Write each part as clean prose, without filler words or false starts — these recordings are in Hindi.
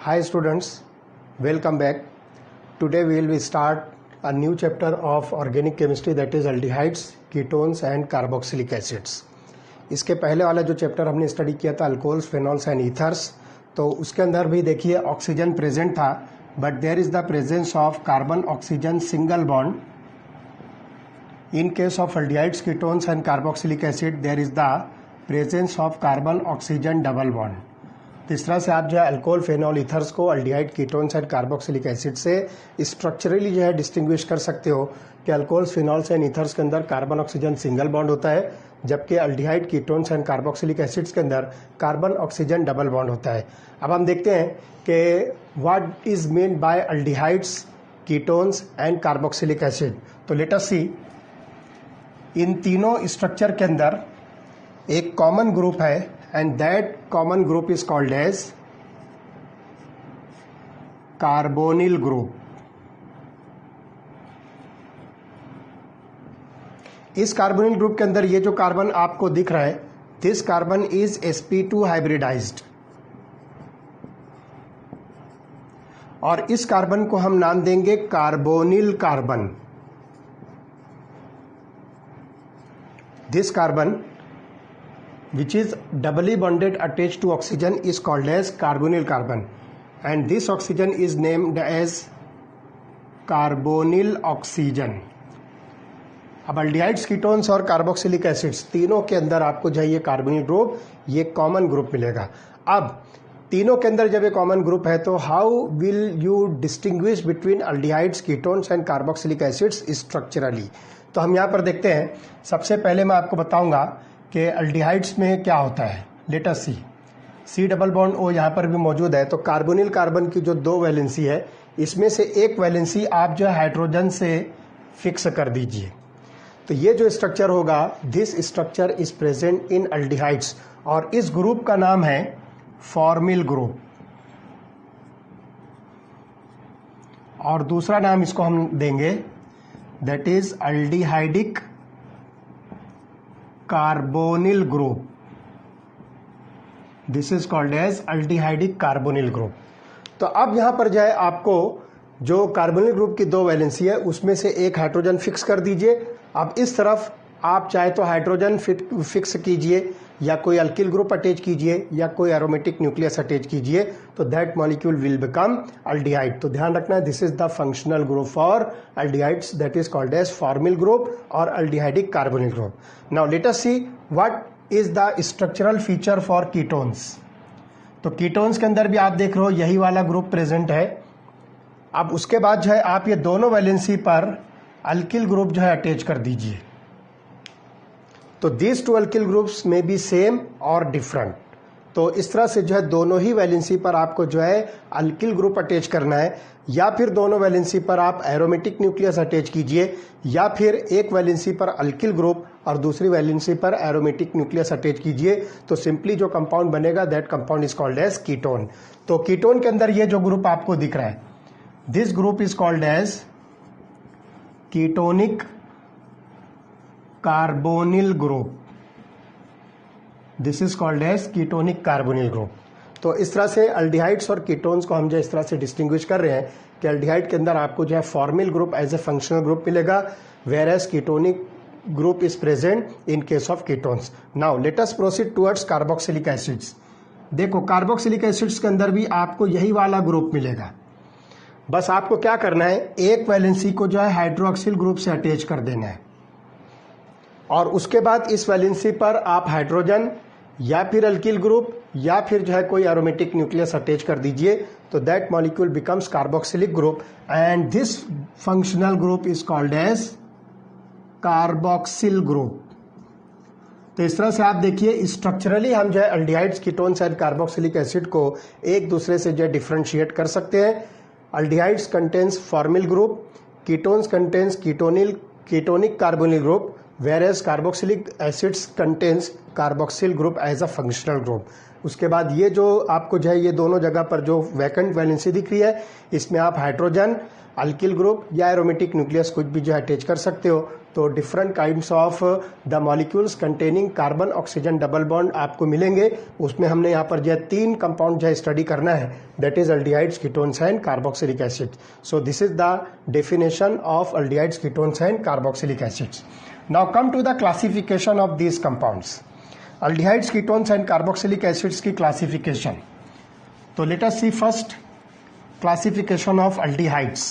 Hi students, welcome back. Today we will start a new chapter of organic chemistry, that is aldehydes, ketones and carboxylic acids. इसके पहले वाला जो चैप्टर हमने स्टडी किया था अल्कोहल्स, फेनॉल्स एंड ईथर्स, तो उसके अंदर भी देखिए ऑक्सीजन प्रेजेंट था, but there is the presence of carbon oxygen single bond. In case of aldehydes, ketones and carboxylic acid, there is the presence of carbon oxygen double bond. तो इस तरह से आप जो है अल्कोहल, फेनॉल, ईथर्स को aldehyde, ketones and carboxylic acid से स्ट्रक्चरली जो है डिस्टिंग्विश कर सकते हो कि अल्कोहल्स, फिनॉल्स एंड ईथर्स के अंदर कार्बन ऑक्सीजन सिंगल बॉन्ड होता है, जबकि aldehyde, ketones and carboxylic acids के अंदर कार्बन ऑक्सीजन डबल बॉन्ड होता है. अब हम देखते हैं कि what is mean by aldehydes, ketones and carboxylic acid. तो लेट अस सी, इन तीनों स्ट्रक्चर के अंदर एक कॉमन ग्रुप है and that common group is called as carbonyl group. इस कार्बोनिल ग्रुप के अंदर ये जो कार्बन आपको दिख रहा है, this carbon is sp2 hybridised, और इस कार्बन को हम नाम देंगे carbonyl carbon. This carbon which is doubly bonded attached to oxygen is called as carbonyl carbon, and this oxygen is named as carbonyl oxygen. अब अल्डिहाइड्स, कीटोन्स और कार्बोक्सिलिक एसिड्स तीनों के अंदर आपको जो है ये कार्बोनिल ग्रुप, ये कॉमन ग्रुप मिलेगा. अब तीनों के अंदर जब ये कॉमन ग्रुप है तो how will you distinguish between aldehydes, ketones and carboxylic acids structurally. तो हम यहाँ पर देखते हैं. सबसे पहले मैं आपको बताऊंगा कि अल्डिहाइड्स में क्या होता है. लेट अस सी, सी डबल बॉन्ड ओ यहाँ पर भी मौजूद है. तो कार्बोनिल कार्बन की जो दो वैलेंसी है, इसमें से एक वैलेंसी आप जो हाइड्रोजन से फिक्स कर दीजिए. तो ये जो स्ट्रक्चर होगा, this structure is present in aldehydes, और इस ग्रुप का नाम है फॉर्मिल ग्रुप, और दूसरा नाम इसको हम देंगे that is aldehydic carbonyl group. This is called as aldehydic carbonyl group. तो अब यहां पर जो है आपको जो कार्बोनिल ग्रुप की दो वैलेंसी है उसमें से एक हाइड्रोजन फिक्स कर दीजिए. अब इस तरफ आप चाहे तो हाइड्रोजन फिक्स कीजिए, या कोई अल्किल ग्रुप अटैच कीजिए, या कोई एरोमेटिक न्यूक्लियस अटैच कीजिए, तो that molecule will become aldehyde. तो ध्यान रखना है, this is the functional group for aldehydes, that is called as formyl group और aldehydic carbonyl group. Now let us see what is the structural feature for ketones. तो कीटोन्स के अंदर भी आप देख रहे हो यही वाला ग्रुप प्रेजेंट है. अब उसके बाद जो है आप ये दोनों वैलेंसी पर अल्किल ग्रुप जो है अटैच कर दीजिए. तो दीज टू अल्किल ग्रुप्स में बी सेम और डिफरेंट. तो इस तरह से जो है दोनों ही वैलेंसी पर आपको जो है अल्किल ग्रुप अटैच करना है, या फिर दोनों वैलेंसी पर आप एरोमेटिक न्यूक्लियस अटैच कीजिए, या फिर एक वैलेंसी पर अल्किल ग्रुप और दूसरी वैलेंसी पर एरोमेटिक न्यूक्लियस अटैच कीजिए. तो सिंपली जो कंपाउंड बनेगा, that compound is called as ketone. तो कीटोन के अंदर ये जो ग्रुप आपको दिख रहा है, this group is called as ketonic carbonyl group. This is called as ketonic carbonyl group. तो इस तरह से अल्डिहाइड्स और कीटोन्स को हम जो इस तरह से डिस्टिंग्विश कर रहे हैं कि अल्डिहाइड के अंदर आपको जो है formyl group as a functional group मिलेगा, whereas ketonic group is present in case of ketones. Now let us proceed towards carboxylic acids. देखो कार्बोक्सिलिक एसिड्स के अंदर भी आपको यही वाला ग्रुप मिलेगा. बस आपको क्या करना है, एक वैलेंसी को जो है हाइड्रोक्सिल ग्रुप से अटैच कर देना है, और उसके बाद इस वैलेंसी पर आप हाइड्रोजन या फिर अल्किल ग्रुप या फिर जो है कोई एरोमेटिक न्यूक्लियस अटैच कर दीजिए. तो that molecule becomes carboxylic group, and this functional group is called as carboxyl group. तो इस तरह से आप देखिए स्ट्रक्चरली हम जो है aldehydes, ketones and carboxylic acid को एक दूसरे से जो है डिफ्रेंशिएट कर सकते हैं. Aldehydes contains formal group, ketones contains ketonic carbonyl group, whereas carboxylic acids contains carboxyl group as a functional group. उसके बाद ये जो आपको जो है ये दोनों जगह पर जो वैकेंट वैलेंसी दिख रही है, इसमें आप हाइड्रोजन, अल्किल ग्रुप या एरोमेटिक न्यूक्लियस कुछ भी जो है अटैच कर सकते हो. तो different kinds of the molecules containing carbon oxygen double bond आपको मिलेंगे. उसमें हमने यहाँ पर जो है 3 कंपाउंड जो है स्टडी करना है, that is aldehydes, ketones and carboxylic acid. So this is the definition of aldehydes, ketones and carboxylic acids. Now come to the classification of these compounds. Aldehydes, ketones and carboxylic acids की क्लासिफिकेशन. तो let us see first classification of aldehydes.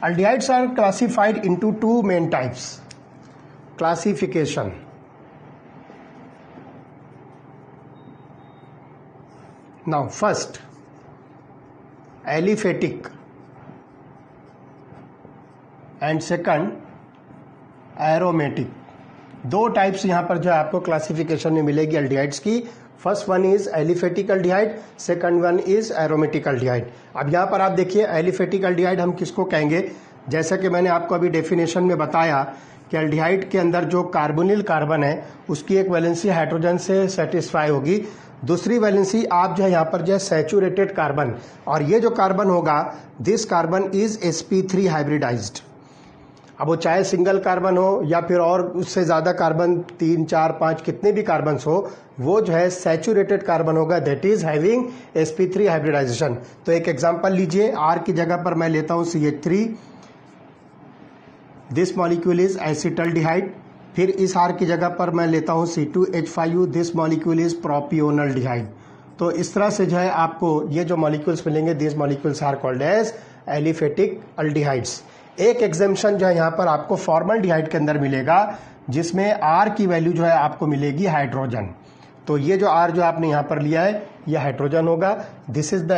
Aldehydes are classified into 2 main types. Classification. Now first, aliphatic and second aromatic. 2 types यहाँ पर जो है आपको क्लासिफिकेशन में मिलेगी अल्डिहाइड्स की. First one is aliphatic aldehyde, second one is aromatic aldehyde. अब यहाँ पर आप देखिए एलिफेटिक अल्डिहाइड हम किसको कहेंगे, जैसा कि मैंने आपको अभी डेफिनेशन में बताया कि अल्डिहाइड के अंदर जो कार्बोनिल कार्बन है उसकी एक वैलेंसी हाइड्रोजन से सेटिस्फाई होगी, दूसरी वैलेंसी आप जो है यहाँ पर जो है सैचुरेटेड कार्बन, और ये जो कार्बन होगा this carbon is sp3 hybridised. अब वो चाहे सिंगल कार्बन हो या फिर और उससे ज़्यादा कार्बन 3, 4, 5 कितने भी कार्बन हो, वो जो है सैचुरेटेड कार्बन होगा, that is having sp3 hybridization. तो एक एग्जांपल लीजिए, R की जगह पर मैं लेता हूँ CH3, this molecule is acetaldehyde. फिर इस R की जगह पर मैं लेता हूँ C2H5U, दिस मॉलिक्यूल इज प्रोपियोनल्डिहाइड. तो इस तरह से जो है आपको ये जो मॉलिक्यूल्स मिलेंगे, this molecules are called as aliphatic aldehydes. एक एग्जाम्पशन जो है यहाँ पर आपको फॉर्मल्डिहाइड के अंदर मिलेगा, जिसमें R की वैल्यू जो है आपको मिलेगी हाइड्रोजन. तो ये जो R जो आपने यहाँ पर लिया है ये हाइड्रोजन होगा. This is the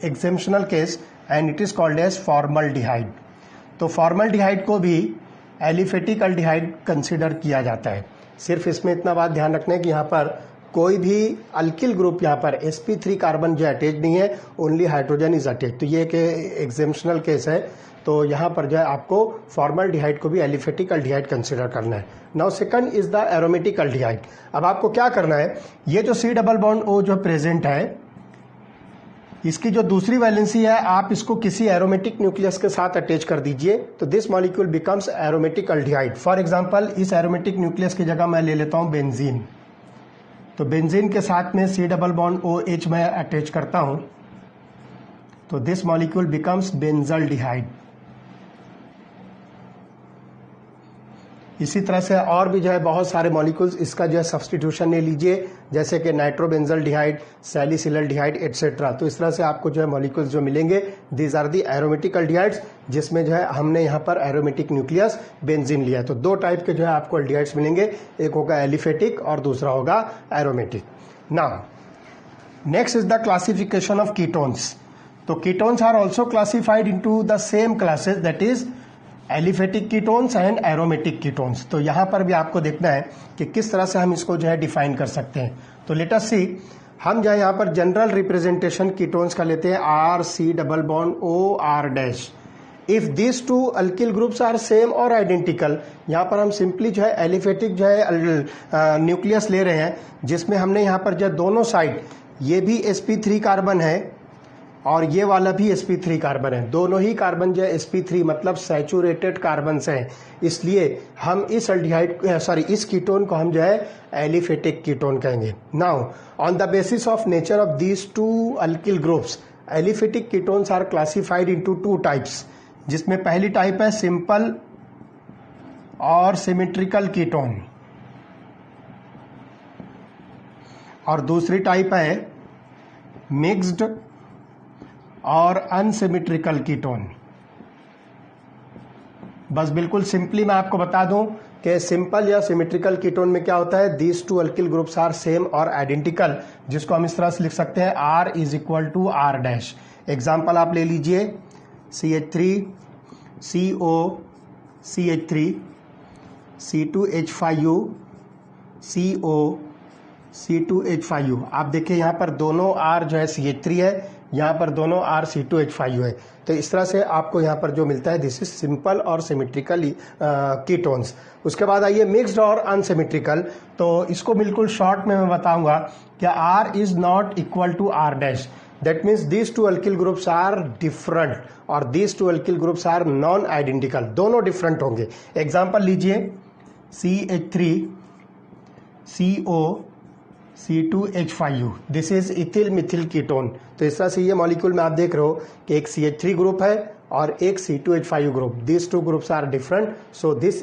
exceptional case and it is called as formaldehyde. तो फॉर्मल्डिहाइड को भी एलिफेटिक अल्डिहाइड कंसिडर किया जाता है. सिर्फ इसमें इतना बात ध्यान रखना है कि यहाँ पर कोई भी अल्किल ग्रुप यहाँ पर sp3 कार्बन जो अटैच नहीं है, ओनली हाइड्रोजन इज अटैच. तो ये एक एग्जेम्पशनल केस है. तो यहाँ पर जो है आपको फॉर्मल्डिहाइड को भी एलिफेटिक अल्डिहाइड कंसिडर करना है. Now second is the aromatic aldehyde. अब आपको क्या करना है, ये जो C डबल बॉन्ड O जो प्रेजेंट है, इसकी जो दूसरी वैलेंसी है आप इसको किसी एरोमेटिक न्यूक्लियस के साथ अटैच कर दीजिए, तो this molecule becomes aromatic aldehyde. For example इस एरोमेटिक न्यूक्लियस की जगह मैं ले लेता हूं बेंजीन. तो बेंजीन के साथ में C डबल बॉन्ड OH मैं अटैच करता हूं, तो दिस मॉलिक्यूल बिकम्स बेंजल्डिहाइड. इसी तरह से और भी जो है बहुत सारे मॉलिक्यूल्स इसका जो है सब्सटीट्यूशन ले लीजिए, जैसे कि नाइट्रोबेंजल्डिहाइड, सैलिसिलल्डिहाइड एटसेट्रा. तो इस तरह से आपको जो है मॉलिक्यूल्स जो मिलेंगे, these are the aromatic aldehydes, जिसमें जो है हमने यहाँ पर एरोमेटिक न्यूक्लियस बेंजीन लिया है. तो 2 टाइप के जो है आपको अल्डिहाइड्स मिलेंगे, एक होगा एलिफेटिक और दूसरा होगा aromatic. Now next is the classification of ketones. तो ketones are also classified into the same classes, that is aliphatic ketones and aromatic ketones. तो यहाँ पर भी आपको देखना है कि किस तरह से हम इसको जो है डिफाइन कर सकते हैं. तो लेट अस सी, हम जो है यहाँ पर जनरल रिप्रेजेंटेशन कीटोन्स का लेते हैं, R, C double bond O, R dash. If this 2 alkyl groups are same और आइडेंटिकल, यहाँ पर हम सिंपली जो है एलिफेटिक जो है न्यूक्लियस ले रहे हैं, जिसमें हमने यहाँ पर जो दोनों साइड, ये भी sp3 कार्बन है और ये वाला भी sp3 कार्बन है. दोनों ही कार्बन जो है sp3 मतलब सैचुरेटेड कार्बन से हैं, इसलिए हम इस इस कीटोन को हम जो है एलिफेटिक कीटोन कहेंगे. Now on the basis of nature of these 2 alkyl groups, aliphatic ketones are classified into 2 types, जिसमें पहली टाइप है सिंपल और सिमेट्रिकल कीटोन, और दूसरी टाइप है मिक्स्ड और अनसिमेट्रिकल कीटोन. बस बिल्कुल सिंपली मैं आपको बता दूं कि सिंपल या सिमेट्रिकल कीटोन में क्या होता है, these 2 alkyl groups are same और आइडेंटिकल, जिसको हम इस तरह से लिख सकते हैं R is equal to R dash. Example आप ले लीजिए, CH3, CO, CH3, C2H5U, CO, C2H5U. आप देखिए यहाँ पर दोनों R जो है CH3 है, यहाँ पर दोनों R(C2H5) है। तो इस तरह से आपको यहाँ पर जो मिलता है दिस इज सिंपल और सिमेट्रिकल कीटोन्स। उसके बाद आइए मिक्स्ड और अनसिमेट्रिकल। तो इसको बिल्कुल शॉर्ट में मैं बताऊंगा कि R is not equal to R dash. That means these two alkyl groups are different और these two alkyl groups are non identical, दोनों डिफरेंट होंगे। एग्जाम्पल लीजिए CH3 CO C2H5U, this is ethyl methyl ketone. तो इस तरह से ये मॉलिक्यूल में आप देख रहे हो कि एक CH3 ग्रुप है और एक C2H5U group. This two groups are different, so this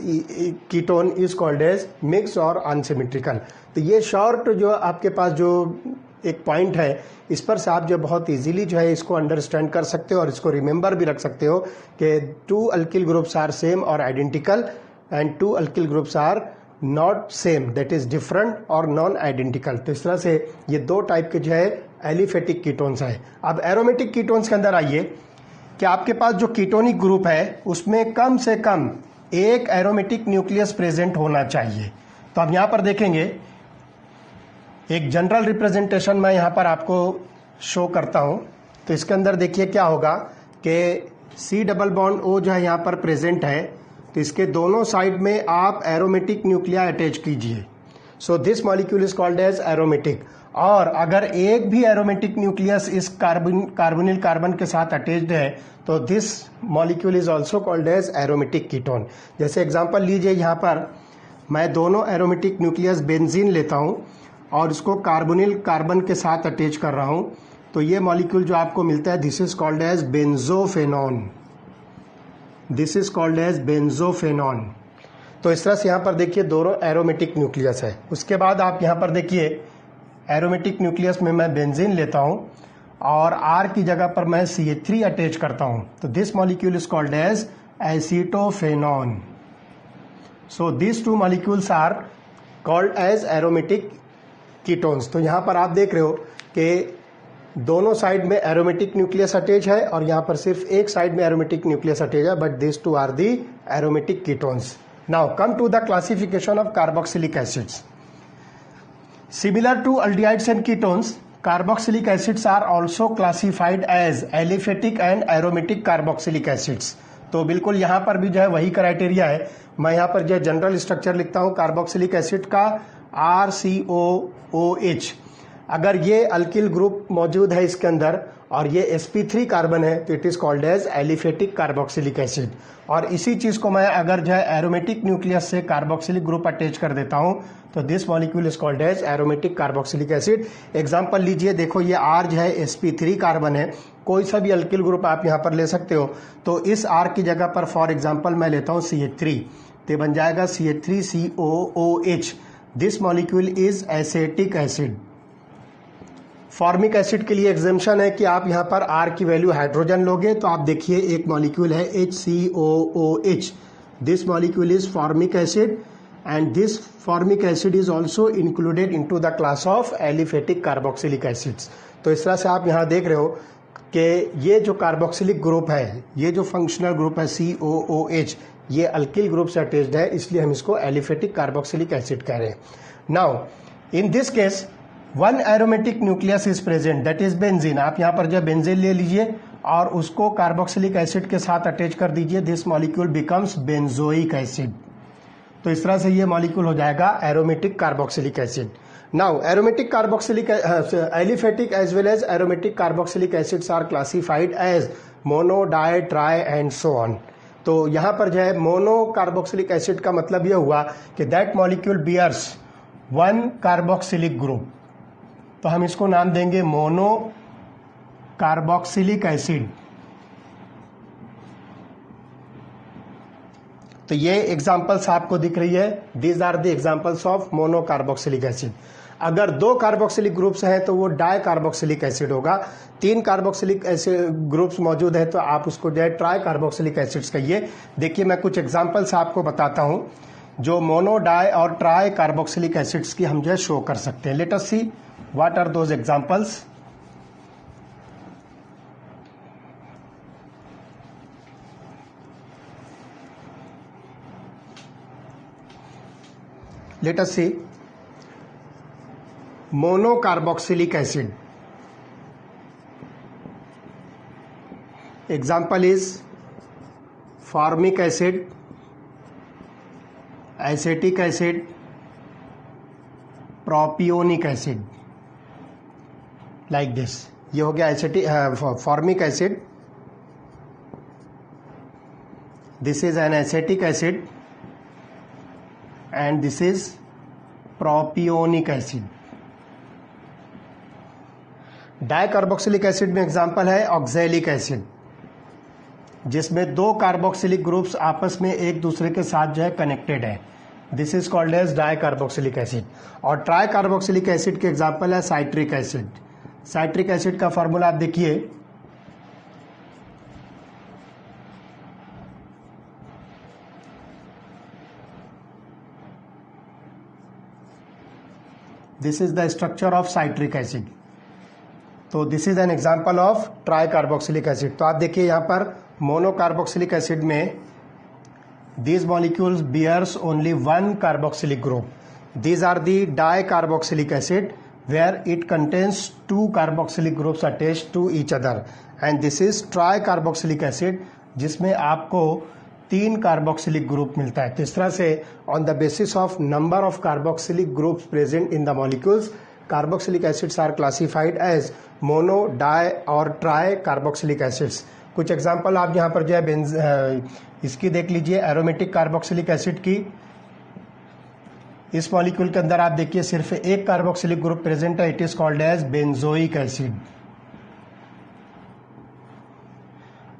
ketone is called as mix और अनसिमेट्रिकल। तो ये शॉर्ट जो आपके पास जो एक पॉइंट है, इस पर से आप जो बहुत इजीली जो है इसको अंडरस्टैंड कर सकते हो और इसको रिमेंबर भी रख सकते हो कि two alkyl groups are same और identical and two alkyl groups are not same, that is different और नॉन आइडेंटिकल। तो इस तरह से ये दो टाइप के जो है एलिफेटिक कीटोन्स है। अब एरोमेटिक कीटोन्स के अंदर आइए कि आपके पास जो कीटोनिक ग्रुप है उसमें कम से कम एक एरोमेटिक न्यूक्लियस प्रेजेंट होना चाहिए। तो अब यहाँ पर देखेंगे एक जनरल रिप्रेजेंटेशन मैं यहाँ पर आपको शो करता हूँ। तो इसके अंदर देखिए क्या होगा कि C+O जो है यहाँ पर प्रेजेंट है, तो इसके दोनों साइड में आप एरोमेटिक न्यूक्लिया अटैच कीजिए। So this molecule is called as aromatic. और अगर एक भी एरोमेटिक न्यूक्लियस इस कार्बोनिल कार्बन के साथ अटैच्ड है तो this molecule is also called as aromatic ketone. जैसे एग्जांपल लीजिए, यहाँ पर मैं दोनों एरोमेटिक न्यूक्लियस बेंजीन लेता हूँ और इसको कार्बोनिल कार्बन के साथ अटैच कर रहा हूँ, तो ये मॉलिक्यूल जो आपको मिलता है this is called as benzophenone. This is called as benzophenone. तो इस तरह से यहाँ पर देखिए दोनों एरोमेटिक न्यूक्लियस है। उसके बाद आप यहाँ पर देखिए एरोमेटिक न्यूक्लियस में मैं बेंजीन लेता हूँ और R की जगह पर मैं CH3 अटैच करता हूँ, तो this molecule is called as acetophenone. So this two molecules are called as aromatic ketones. तो यहाँ पर आप देख रहे हो कि दोनों साइड में एरोमेटिक न्यूक्लियस अटैच है और यहाँ पर सिर्फ एक साइड में एरोमेटिक न्यूक्लियस अटैच है, but this two are the aromatic ketones. Now come to the classification of carboxylic acids. Similar to aldehydes and ketones, carboxylic acids are also classified as aliphatic and aromatic carboxylic acids. तो बिल्कुल यहाँ पर भी जो है वही क्राइटेरिया है। मैं यहाँ पर जो जनरल स्ट्रक्चर लिखता हूँ कार्बोक्सिलिक एसिड का RCOOH। अगर ये अल्किल ग्रुप मौजूद है इसके अंदर और ये sp3 कार्बन है तो it is called as aliphatic carboxylic acid. और इसी चीज को मैं अगर जो है एरोमेटिक न्यूक्लियस से कार्बोक्सिलिक ग्रुप अटैच कर देता हूं तो this molecule is called as aromatic carboxylic acid. Example लीजिए, देखो ये R जो है sp3 कार्बन है, कोई सा भी अल्किल ग्रुप आप यहां पर ले सकते हो। तो इस R की जगह पर फॉर एग्जांपल मैं लेता हूं CH3, तो बन जाएगा CH3COOH। This molecule is acetic acid. Formic acid के लिए एग्जेम्पशन है कि आप यहाँ पर R की वैल्यू हाइड्रोजन लोगे तो आप देखिए एक मॉलिक्यूल है HCOOH। This molecule is formic acid and this formic acid is also included into the class of aliphatic carboxylic acids. तो इस तरह से आप यहाँ देख रहे हो कि ये जो कार्बोक्सिलिक ग्रुप है, ये जो फंक्शनल ग्रुप है COOH, ये अल्किल ग्रुप से अटैच्ड है, इसलिए हम इसको एलिफेटिक कार्बोक्सिलिक एसिड कह रहे हैं। Now in this case one aromatic nucleus is present, that is benzene. आप यहाँ पर जो बेंजीन ले लीजिए और उसको कार्बोक्सिलिक एसिड के साथ अटैच कर दीजिए, this molecule becomes benzoic acid. तो इस तरह से ये मॉलिक्यूल हो जाएगा aromatic carboxylic acid. Now aromatic carboxylic aliphatic as well as aromatic carboxylic acids are classified as mono, di, tri and so on. तो यहाँ पर जो है मोनो कार्बोक्सिलिक एसिड का मतलब यह हुआ कि that molecule bears one carboxylic group, तो हम इसको नाम देंगे मोनो कार्बोक्सिलिक एसिड। तो ये एग्जांपल्स आपको दिख रही है, these are the examples of mono carboxylic acid. अगर दो कार्बोक्सिलिक ग्रुप्स हैं तो वो डाई कार्बोक्सिलिक एसिड होगा। तीन कार्बोक्सिलिक एसिड ग्रुप्स मौजूद है तो आप उसको जो है ट्राई कार्बोक्सिलिक एसिड्स कहिए। देखिए मैं कुछ एग्जांपल्स आपको बताता हूं जो मोनो, डाई और ट्राई कार्बोक्सिलिक एसिड्स की हम जो है शो कर सकते हैं। Let us see what are those examples. Let us see monocarboxylic acid. Example is formic acid, acetic acid, propionic acid, like this. ये हो गया acetic formic acid, this is an acetic acid and this is propionic acid. Dicarboxylic acid में एग्जांपल है ऑक्सैलिक एसिड, जिसमें दो कार्बोक्सिलिक ग्रुप्स आपस में एक दूसरे के साथ जो है कनेक्टेड है। This is called as dicarboxylic acid. और ट्राइकार्बोक्सिलिक एसिड के एग्जांपल है साइट्रिक एसिड। साइट्रिक एसिड का फॉर्मूला आप देखिए, this is the structure of citric acid. तो this is an example of tricarboxylic acid. तो आप देखिए यहाँ पर मोनोकार्बोक्सिलिक एसिड में these molecules bears only one carboxylic group. These are the dicarboxylic acid where it contains two carboxylic groups attached to each other, and this is tricarboxylic acid जिसमें आपको 3 कार्बोक्सिलिक ग्रुप मिलता है। तो इस तरह से on the basis of number of carboxylic groups present in the molecules, carboxylic acids are classified as mono, di और tri carboxylic acids। कुछ एग्जाम्पल आप यहाँ पर जो है इसकी देख लीजिए, एरोमेटिक कार्बोक्सिलिक एसिड की। इस मॉलिक्यूल के अंदर आप देखिए सिर्फ एक कार्बोक्सिलिक ग्रुप प्रेजेंट है, it is called as benzoic acid.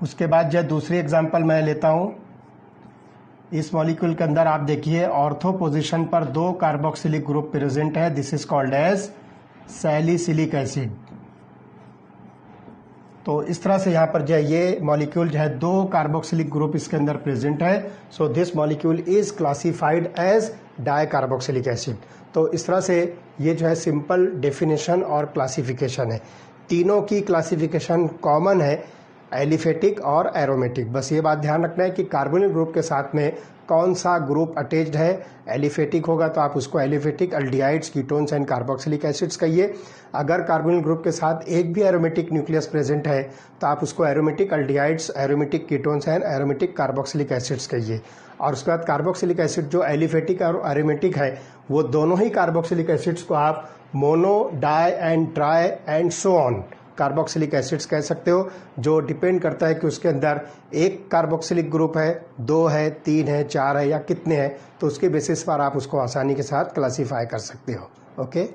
उसके बाद जो दूसरी एग्जाम्पल मैं लेता हूं, इस मॉलिक्यूल के अंदर आप देखिए ऑर्थो पोजीशन पर 2 कार्बोक्सिलिक ग्रुप प्रेजेंट है, this is called as salicylic acid. तो इस तरह से यहाँ पर जो है ये मॉलिक्यूल जो है 2 कार्बोक्सिलिक ग्रुप इसके अंदर प्रेजेंट है। So this molecule is classified as dicarboxylic acid. तो इस तरह से ये जो है सिंपल डेफिनेशन और क्लासिफिकेशन है। तीनों की क्लासिफिकेशन कॉमन है, एलिफेटिक और एरोमेटिक। बस ये बात ध्यान रखना है कि कार्बोनिल ग्रुप के साथ में कौन सा ग्रुप अटैच्ड है। एलिफेटिक होगा तो आप उसको aliphatic aldehydes, ketones and carboxylic acids कहिए। अगर कार्बोनिल ग्रुप के साथ एक भी एरोमेटिक न्यूक्लियस प्रेजेंट है तो आप उसको aromatic aldehydes, aromatic ketones and aromatic carboxylic acids कहिए। और उसके बाद कार्बोक्सिलिक एसिड जो एलिफेटिक और एरोमेटिक है, वो दोनों ही कार्बोक्सिलिक एसिड्स को आप mono, di and tri and so on carboxylic acids कह सकते हो, जो डिपेंड करता है कि उसके अंदर एक कार्बोक्सिलिक ग्रुप है, 2 है, 3 है, 4 है या कितने हैं। तो उसके बेसिस पर आप उसको आसानी के साथ क्लासीफाई कर सकते हो। ओके।